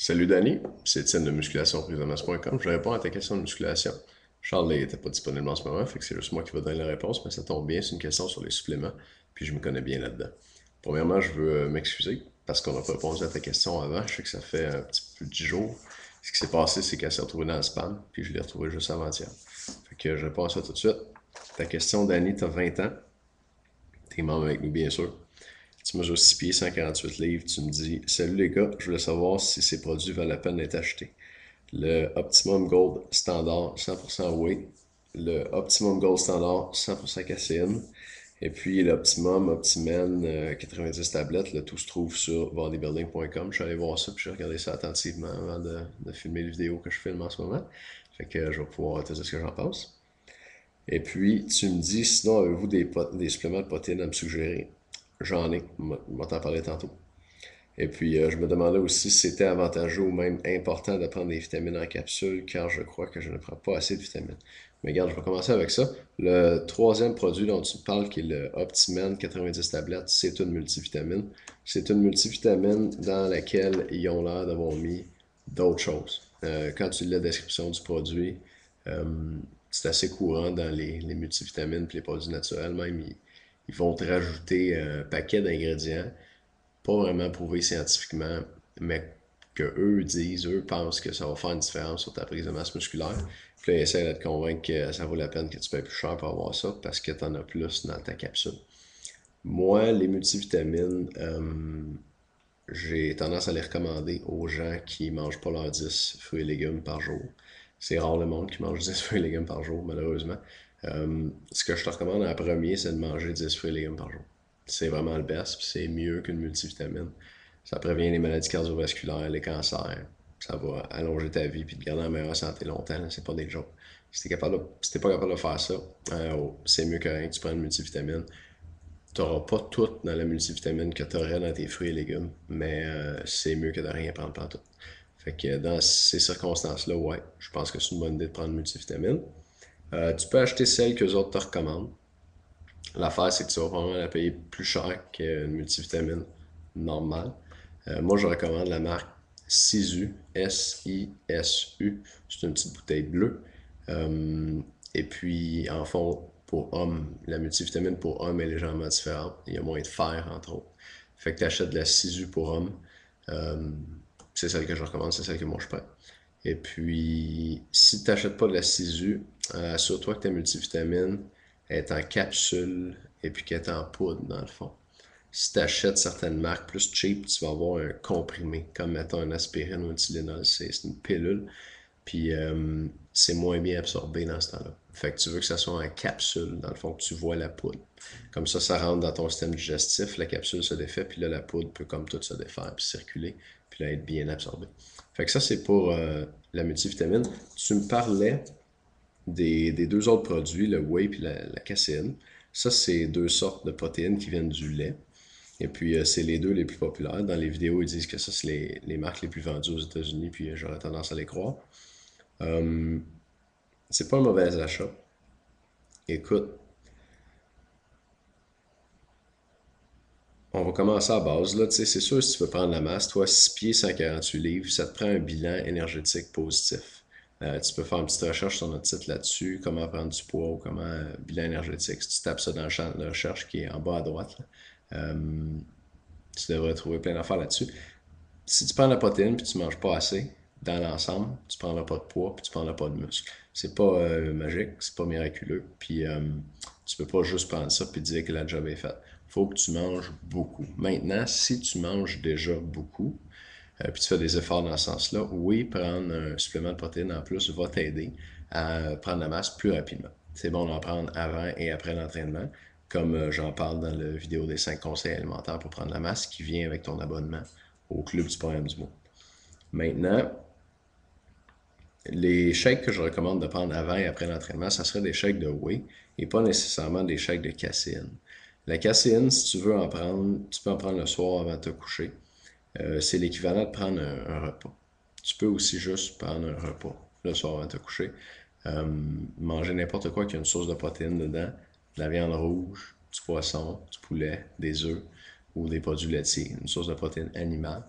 Salut Danny, c'est Étienne de musculationprisemasse.com. Je réponds à ta question de musculation. Charles n'était pas disponible en ce moment, fait que c'est juste moi qui vais donner la réponse, mais ça tombe bien, c'est une question sur les suppléments, puis je me connais bien là-dedans. Premièrement, je veux m'excuser parce qu'on n'a pas répondu à ta question avant. Je sais que ça fait un petit peu 10 jours. Ce qui s'est passé, c'est qu'elle s'est retrouvée dans le spam, puis je l'ai retrouvée juste avant-hier. Fait que je réponds à ça tout de suite. Ta question, Danny, t'as 20 ans. T'es membre avec nous, bien sûr. Tu mesures 6 pieds, 148 livres. Tu me dis salut les gars, je voulais savoir si ces produits valent la peine d'être achetés. Le Optimum Gold Standard 100% whey. Le Optimum Gold Standard 100% caséine. Et puis l'Optimum Optimen 90 tablettes. Le tout se trouve sur bodybuilding.com. Je suis allé voir ça puis j'ai regardé ça attentivement avant de filmer les vidéos que je filme en ce moment. Fait que je vais pouvoir te dire ce que j'en pense. Et puis, tu me dis, sinon, avez-vous des suppléments de protéines à me suggérer? J'en ai, je vais t'en parler tantôt. Et puis, je me demandais aussi si c'était avantageux ou même important de prendre des vitamines en capsule, car je crois que je ne prends pas assez de vitamines. Mais regarde, je vais commencer avec ça. Le troisième produit dont tu me parles, qui est le Optimen 90 tablettes, c'est une multivitamine. C'est une multivitamine dans laquelle ils ont l'air d'avoir mis d'autres choses. Quand tu lis la description du produit, euh, c'est assez courant dans les multivitamines et les produits naturels. Même, ils vont te rajouter un paquet d'ingrédients pas vraiment prouvé scientifiquement, mais que eux disent, eux pensent que ça va faire une différence sur ta prise de masse musculaire. Puis là, ils essaient de te convaincre que ça vaut la peine que tu payes plus cher pour avoir ça parce que tu en as plus dans ta capsule. Moi, les multivitamines, j'ai tendance à les recommander aux gens qui mangent pas leurs 10 fruits et légumes par jour. C'est rare le monde qui mange 10 fruits et légumes par jour, malheureusement. Ce que je te recommande en premier, c'est de manger 10 fruits et légumes par jour. C'est vraiment le best, puis c'est mieux qu'une multivitamine. Ça prévient les maladies cardiovasculaires, les cancers. Ça va allonger ta vie puis te garder en meilleure santé longtemps. C'est pas des jokes. Si t'es pas capable de faire ça, c'est mieux que rien que tu prennes une multivitamine. Tu n'auras pas tout dans la multivitamine que tu aurais dans tes fruits et légumes, mais c'est mieux que de rien prendre pantoute. Fait que dans ces circonstances-là, ouais, je pense que c'est une bonne idée de prendre une multivitamine. Tu peux acheter celle que les autres te recommandent. L'affaire, c'est que tu vas probablement la payer plus cher qu'une multivitamine normale. Moi, je recommande la marque Sisu, S-I-S-U. C'est une petite bouteille bleue. Euh, et puis, en fond, pour hommes, la multivitamine pour hommes est légèrement différente. Il y a moins de fer, entre autres. Fait que tu achètes de la Sisu pour hommes. Euh, c'est celle que je recommande, c'est celle que moi je prends. Et puis, si tu n'achètes pas de la Sisu, assure-toi que ta multivitamine est en capsule et puis qu'elle est en poudre, dans le fond. Si tu achètes certaines marques plus cheap, tu vas avoir un comprimé, comme mettons un aspirine ou un Tylenol, c'est une pilule, puis c'est moins bien absorbé dans ce temps-là. Fait que tu veux que ça soit en capsule, dans le fond, que tu vois la poudre. Comme ça rentre dans ton système digestif, la capsule se défait, puis là, la poudre peut comme tout se défaire, puis circuler, puis là, être bien absorbée. Fait que ça, c'est pour la multivitamine. Tu me parlais des deux autres produits, le whey et la caséine. Ça, c'est deux sortes de protéines qui viennent du lait. Et puis, c'est les deux les plus populaires. Dans les vidéos, ils disent que ça, c'est les marques les plus vendues aux États-Unis, puis j'aurais tendance à les croire. Euh, c'est pas un mauvais achat. Écoute, on va commencer à base. Là, tu sais, c'est sûr, si tu veux prendre la masse, toi, 6 pieds, 148 livres, ça te prend un bilan énergétique positif. Tu peux faire une petite recherche sur notre site là-dessus, comment prendre du poids ou comment bilan énergétique. Si tu tapes ça dans le champ de recherche qui est en bas à droite, là, tu devrais trouver plein d'affaires là-dessus. Si tu prends la protéine puis tu manges pas assez, dans l'ensemble, tu prendras pas de poids puis tu prendras pas de muscle. C'est pas magique, c'est pas miraculeux, puis tu peux pas juste prendre ça puis dire que la job est faite. Faut que tu manges beaucoup. Maintenant, si tu manges déjà beaucoup, puis tu fais des efforts dans ce sens-là, oui, prendre un supplément de protéines en plus va t'aider à prendre la masse plus rapidement. C'est bon d'en prendre avant et après l'entraînement, comme j'en parle dans la vidéo des 5 conseils alimentaires pour prendre la masse qui vient avec ton abonnement au Club du Programme du Mois. Maintenant, les shakes que je recommande de prendre avant et après l'entraînement, ça serait des shakes de whey et pas nécessairement des shakes de caséine. La caséine, si tu veux en prendre, tu peux en prendre le soir avant de te coucher. C'est l'équivalent de prendre un repas. Tu peux aussi juste prendre un repas le soir avant de te coucher. Euh, Manger n'importe quoi qui a une source de protéines dedans, de la viande rouge, du poisson, du poulet, des œufs ou des produits laitiers, une source de protéines animale.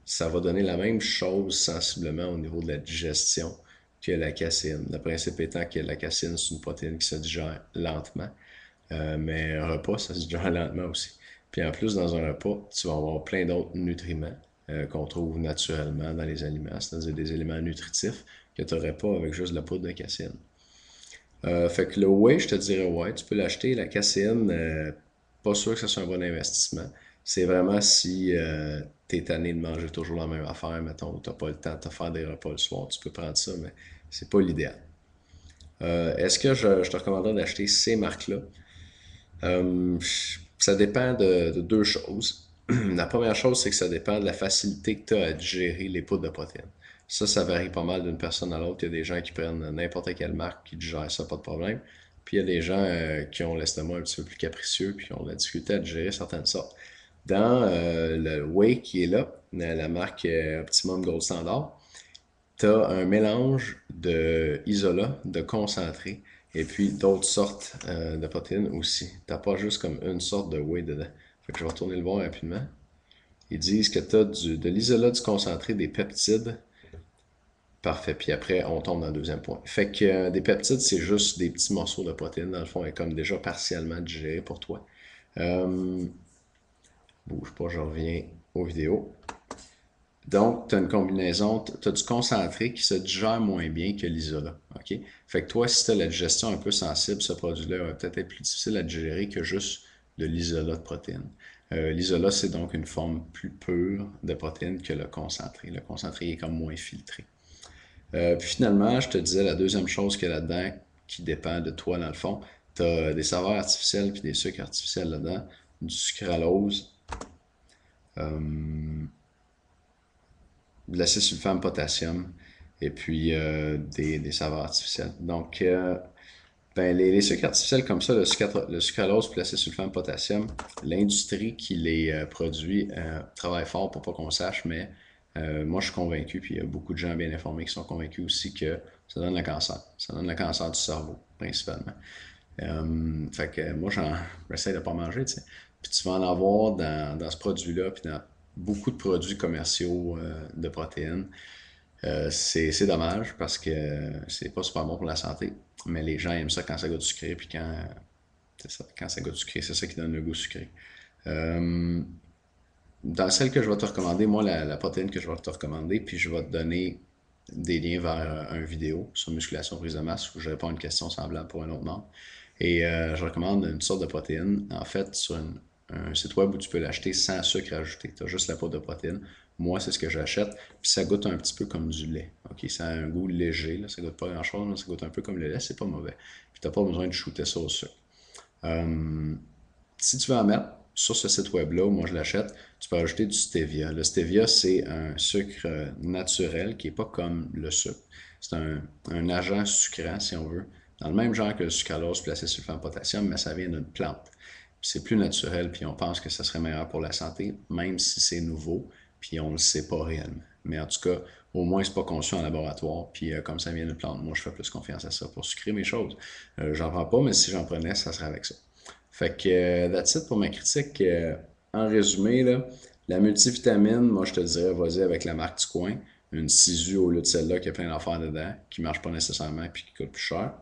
Ça va donner la même chose sensiblement au niveau de la digestion que la caséine. Le principe étant que la caséine, c'est une protéine qui se digère lentement, mais un repas, ça se digère lentement aussi. Puis en plus, dans un repas, tu vas avoir plein d'autres nutriments qu'on trouve naturellement dans les aliments, c'est-à-dire des éléments nutritifs que tu n'aurais pas avec juste la poudre de caséine. Fait que le whey, je te dirais ouais, tu peux l'acheter. La caséine, pas sûr que ce soit un bon investissement. C'est vraiment si tu es tanné de manger toujours la même affaire, mettons, ou tu n'as pas le temps de te faire des repas le soir, tu peux prendre ça, mais c'est pas l'idéal. Est-ce que je te recommanderais d'acheter ces marques-là? Euh, Ça dépend de deux choses. La première chose, c'est que ça dépend de la facilité que tu as à digérer les poudres de protéines. Ça varie pas mal d'une personne à l'autre. Il y a des gens qui prennent n'importe quelle marque qui digèrent ça, pas de problème. Puis il y a des gens qui ont l'estomac un petit peu plus capricieux, puis qui ont de la difficulté à digérer certaines sortes. Dans le Whey qui est là, la marque Optimum Gold Standard, tu as un mélange de isolat, de concentré, et puis d'autres sortes de protéines aussi. Tu n'as pas juste comme une sorte de whey dedans. Fait que je vais retourner le voir rapidement. Ils disent que tu as de l'isolat, du concentré, des peptides. Parfait. Puis après, on tombe dans le deuxième point. Fait que des peptides, c'est juste des petits morceaux de protéines, dans le fond, et comme déjà partiellement digérés pour toi. Euh, Bouge pas, je reviens aux vidéos. Donc, tu as une combinaison, tu as du concentré qui se digère moins bien que l'isolat. OK? Fait que toi, si tu as la digestion un peu sensible, ce produit-là va peut-être être plus difficile à digérer que juste de l'isolat de protéines. L'isolat, c'est donc une forme plus pure de protéines que le concentré. Le concentré est comme moins filtré. Puis finalement, je te disais la deuxième chose qu'il y a là-dedans qui dépend de toi dans le fond. Tu as des saveurs artificielles puis des sucres artificiels là-dedans, du sucralose, de l'acésulfame potassium et puis des saveurs artificielles. Donc, ben, les sucres artificiels comme ça, le sucralose et l'acésulfame potassium, l'industrie qui les produit travaille fort pour pas qu'on sache, mais moi je suis convaincu, puis il y a beaucoup de gens bien informés qui sont convaincus aussi que ça donne le cancer. Ça donne le cancer du cerveau, principalement. Fait que moi, j'essaie de pas manger, tu sais. Puis tu vas en avoir dans ce produit-là, puis dans beaucoup de produits commerciaux de protéines. C'est dommage parce que c'est pas super bon pour la santé. Mais les gens aiment ça quand ça goûte sucré, puis quand ça goûte sucré, c'est ça qui donne le goût sucré. Euh, Dans celle que je vais te recommander, moi, la protéine que je vais te recommander, puis je vais te donner des liens vers une vidéo sur musculation prise de masse où je réponds à une question semblable pour un autre membre. Et je recommande une sorte de protéine, en fait, sur un site web où tu peux l'acheter sans sucre ajouté. Tu as juste la poudre de protéine. Moi, c'est ce que j'achète. Puis ça goûte un petit peu comme du lait. OK? Ça a un goût léger. Là. Ça goûte pas grand-chose. Là. Ça goûte un peu comme le lait. C'est pas mauvais. Puis tu n'as pas besoin de shooter ça au sucre. Euh, Si tu veux en mettre sur ce site web-là, moi je l'achète, tu peux ajouter du stevia. Le stevia, c'est un sucre naturel qui n'est pas comme le sucre. C'est un agent sucrant, si on veut, dans le même genre que le sucralose et l'acésulfame potassium, mais ça vient d'une plante. C'est plus naturel, puis on pense que ça serait meilleur pour la santé, même si c'est nouveau, puis on ne le sait pas réellement. Mais en tout cas, au moins, c'est pas conçu en laboratoire, puis comme ça vient d'une plante, moi je fais plus confiance à ça pour sucrer mes choses. J'en prends pas, mais si j'en prenais, ça serait avec ça. Fait que that's it pour ma critique. En résumé, là, la multivitamine, moi je te dirais, vas-y avec la marque du coin. Une Sisu au lieu de celle-là qui a plein d'affaires dedans, qui ne marche pas nécessairement et qui coûte plus cher.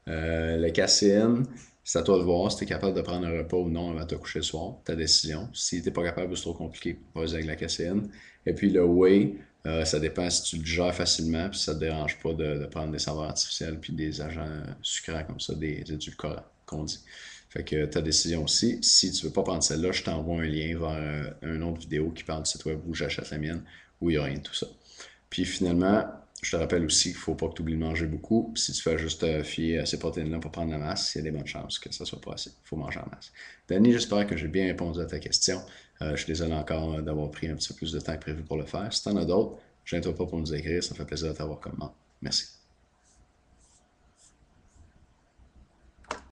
La caséine, c'est à toi de voir si tu es capable de prendre un repas ou non avant de te coucher le soir. Ta décision. Si tu n'es pas capable ou c'est trop compliqué, vas-y avec la caséine. Et puis le whey, ça dépend si tu le digères facilement puis si ça ne te dérange pas de prendre des saveurs artificielles puis des agents sucrants comme ça, des édulcorants qu'on dit. Fait que ta décision aussi. Si tu veux pas prendre celle-là, je t'envoie un lien vers une autre vidéo qui parle du site web où j'achète la mienne, où il y a rien de tout ça. Puis finalement, je te rappelle aussi qu'il ne faut pas que tu oublies de manger beaucoup. Si tu fais juste fier à ces protéines-là pour prendre la masse, il y a des bonnes chances que ça soit pas assez. Il faut manger en masse. Danny, j'espère que j'ai bien répondu à ta question. Je suis désolé encore d'avoir pris un petit peu plus de temps que prévu pour le faire. Si tu en as d'autres, je toi pas pour nous écrire. Ça me fait plaisir de t'avoir comme membre. Merci.